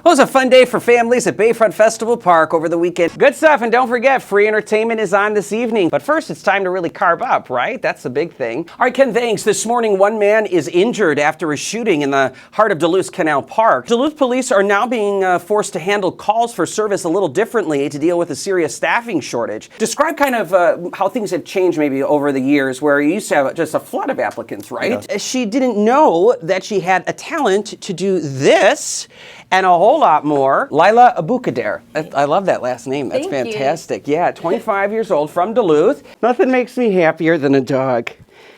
It was a fun day for families at Bayfront Festival Park over the weekend. Good stuff, and don't forget, free entertainment is on this evening. But first, it's time to really carb up, right? That's the big thing. All right, Ken, thanks. This morning, one man is injured after a shooting in the heart of Duluth Canal Park. Duluth police are now being forced to handle calls for service a little differently to deal with a serious staffing shortage. Describe kind of how things have changed maybe over the years, where you used to have just a flood of applicants, right? Yeah. She didn't know that she had a talent to do this and a whole lot more. Lila Abukader. I love that last name. That's fantastic. Yeah, 25 years old from Duluth. Nothing makes me happier than a dog.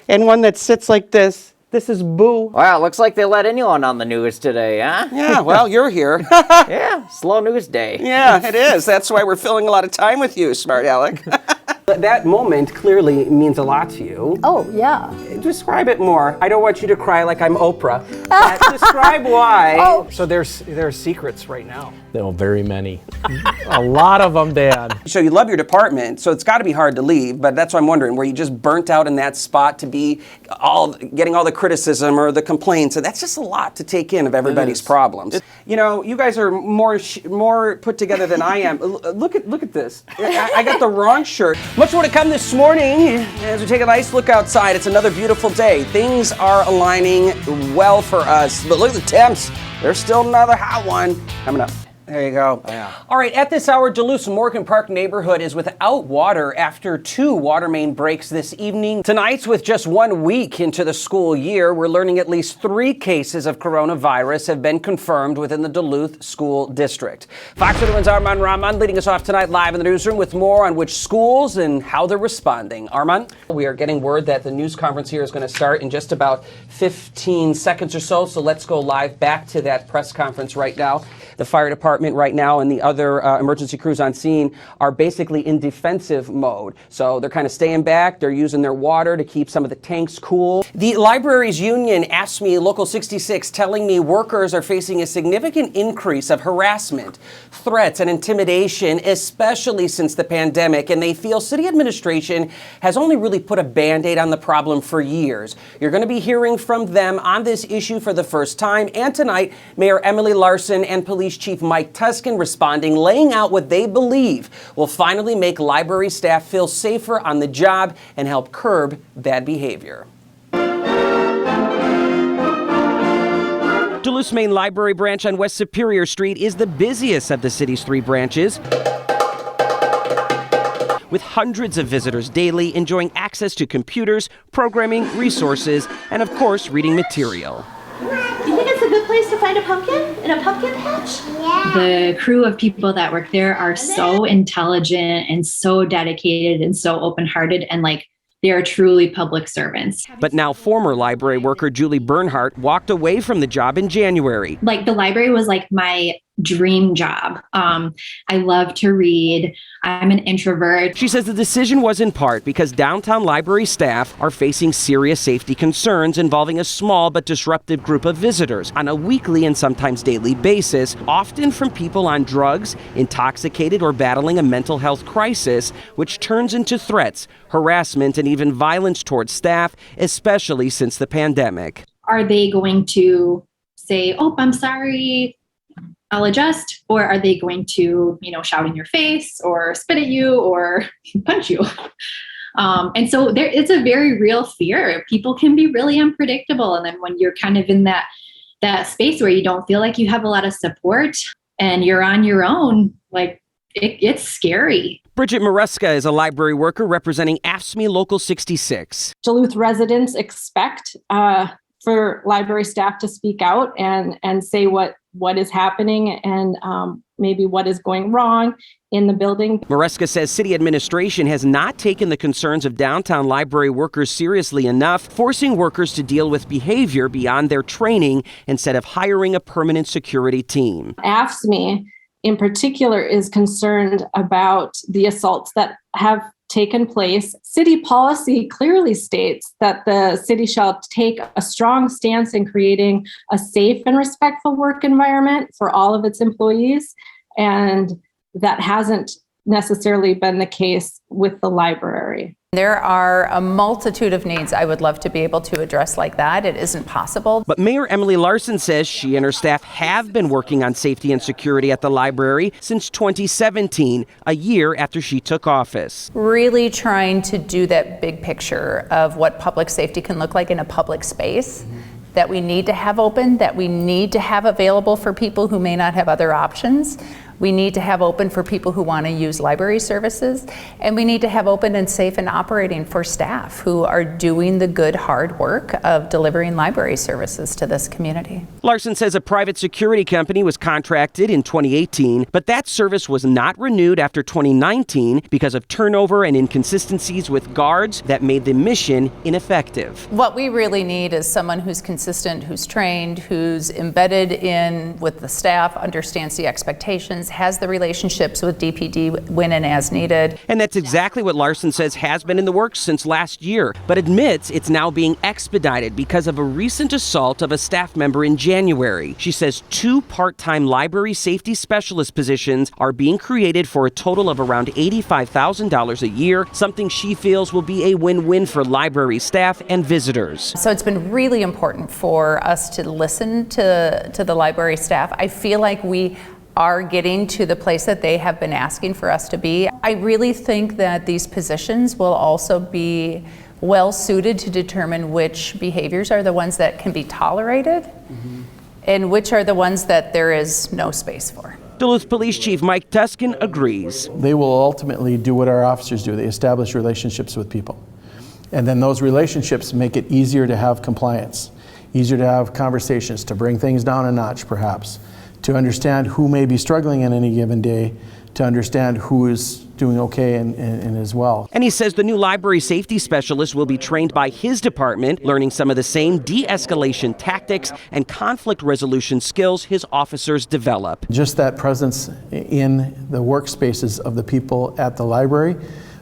And one that sits like this. This is Boo. Wow, looks like they let anyone on the news today, huh? Yeah, well, you're here. Yeah, slow news day. Yeah, it is. That's why we're filling a lot of time with you, smart Alec. That moment clearly means a lot to you. Oh, yeah. Describe it more. I don't want you to cry like I'm Oprah. Describe why. Oh. So there's secrets right now. No, very many. A lot of them, Dad. So you love your department, so it's got to be hard to leave, but that's what I'm wondering. Were you just burnt out in that spot to be getting all the criticism or the complaints? And that's just a lot to take in of everybody's problems. You know, you guys are more put together than I am. Look at this. I got the wrong shirt. Much more to come this morning as we take a nice look outside. It's another beautiful day. Things are aligning well for us. But look at the temps. There's still another hot one coming up. There you go. Yeah. All right, at this hour, Duluth's Morgan Park neighborhood is without water after 2 water main breaks this evening. Tonight, with just 1 week into the school year, we're learning at least 3 cases of coronavirus have been confirmed within the Duluth School District. Fox 31's Armand Rahman leading us off tonight live in the newsroom with more on which schools and how they're responding. Armand? We are getting word that the news conference here is going to start in just about 15 seconds or so let's go live back to that press conference right now. The fire department right now and the other emergency crews on scene are basically in defensive mode. So they're kind of staying back. They're using their water to keep some of the tanks cool. The libraries union asked me, Local 66, telling me workers are facing a significant increase of harassment, threats, and intimidation, especially since the pandemic. And they feel city administration has only really put a Band-Aid on the problem for years. You're going to be hearing from them on this issue for the first time. And tonight, Mayor Emily Larson and Police Chief Mike Tuscan responding, laying out what they believe will finally make library staff feel safer on the job and help curb bad behavior. Duluth's main library branch on West Superior Street is the busiest of the city's 3 branches, with hundreds of visitors daily enjoying access to computers, programming, resources, and of course, reading material. You think it's a good place to find a pumpkin in a pumpkin patch? Yeah. The crew of people that work there are so intelligent and so dedicated and so open-hearted, and they are truly public servants. But now former library worker Julie Bernhardt walked away from the job in January. The library was my dream job. I love to read. I'm an introvert. She says the decision was in part because downtown library staff are facing serious safety concerns involving a small but disruptive group of visitors on a weekly and sometimes daily basis, often from people on drugs, intoxicated, or battling a mental health crisis, which turns into threats, harassment, and even violence towards staff, especially since the pandemic. Are they going to say, "Oh, I'm sorry, I'll adjust," or are they going to, shout in your face or spit at you or punch you? And so it's a very real fear. People can be really unpredictable. And then when you're kind of in that space where you don't feel like you have a lot of support and you're on your own, it's scary. Bridget Maresca is a library worker representing AFSCME Local 66. Duluth residents expect for library staff to speak out and say what is happening and maybe what is going wrong in the building. Maresca says city administration has not taken the concerns of downtown library workers seriously enough, forcing workers to deal with behavior beyond their training instead of hiring a permanent security team. AFSCME in particular is concerned about the assaults that have taken place. City policy clearly states that the city shall take a strong stance in creating a safe and respectful work environment for all of its employees, and that hasn't necessarily been the case with the library. There are a multitude of needs I would love to be able to address like that. It isn't possible. But Mayor Emily Larson says she and her staff have been working on safety and security at the library since 2017, a year after she took office. Really trying to do that big picture of what public safety can look like in a public space that we need to have open, that we need to have available for people who may not have other options. We need to have open for people who want to use library services, and we need to have open and safe and operating for staff who are doing the good, hard work of delivering library services to this community. Larson says a private security company was contracted in 2018, but that service was not renewed after 2019 because of turnover and inconsistencies with guards that made the mission ineffective. What we really need is someone who's consistent, who's trained, who's embedded in with the staff, understands the expectations, has the relationships with DPD when and as needed. And that's exactly what Larson says has been in the works since last year, but admits it's now being expedited because of a recent assault of a staff member in January. She says 2 part-time library safety specialist positions are being created for a total of around $85,000 a year, something she feels will be a win-win for library staff and visitors. So it's been really important for us to listen to the library staff. I feel like we are getting to the place that they have been asking for us to be. I really think that these positions will also be well suited to determine which behaviors are the ones that can be tolerated and which are the ones that there is no space for. Duluth Police Chief Mike Tuskin agrees. They will ultimately do what our officers do. They establish relationships with people. And then those relationships make it easier to have compliance, easier to have conversations, to bring things down a notch perhaps, to understand who may be struggling in any given day, to understand who is doing okay and as well. And he says the new library safety specialist will be trained by his department, learning some of the same de-escalation tactics and conflict resolution skills his officers develop. Just that presence in the workspaces of the people at the library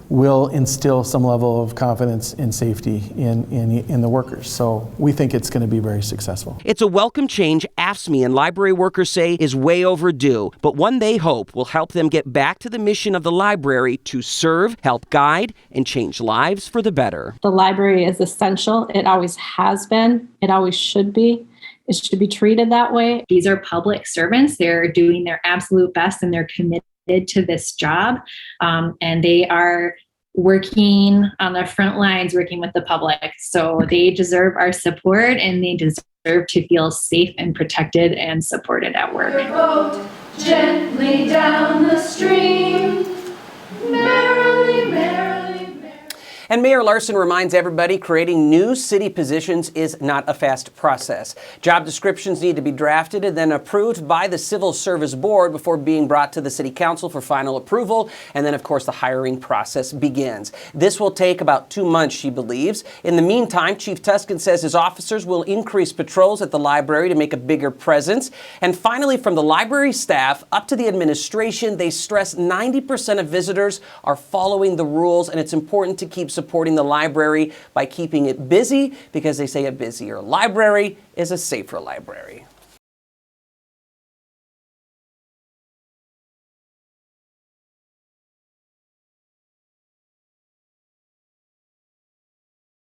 will instill some level of confidence and safety in the workers. So we think it's going to be very successful. It's a welcome change AFSCME and library workers say is way overdue, but one they hope will help them get back to the mission of the library to serve, help guide, and change lives for the better. The library is essential. It always has been. It always should be. It should be treated that way. These are public servants. They're doing their absolute best and they're committed to this job, and they are working on the front lines, working with the public. So they deserve our support and they deserve to feel safe and protected and supported at work. Boat gently down the stream, merrily, merrily, merrily. And Mayor Larson reminds everybody creating new city positions is not a fast process. Job descriptions need to be drafted and then approved by the Civil Service Board before being brought to the City Council for final approval. And then, of course, the hiring process begins. This will take about 2 months, she believes. In the meantime, Chief Tuskin says his officers will increase patrols at the library to make a bigger presence. And finally, from the library staff up to the administration, they stress 90% of visitors are following the rules, and it's important to keep supporting the library by keeping it busy because they say a busier library is a safer library.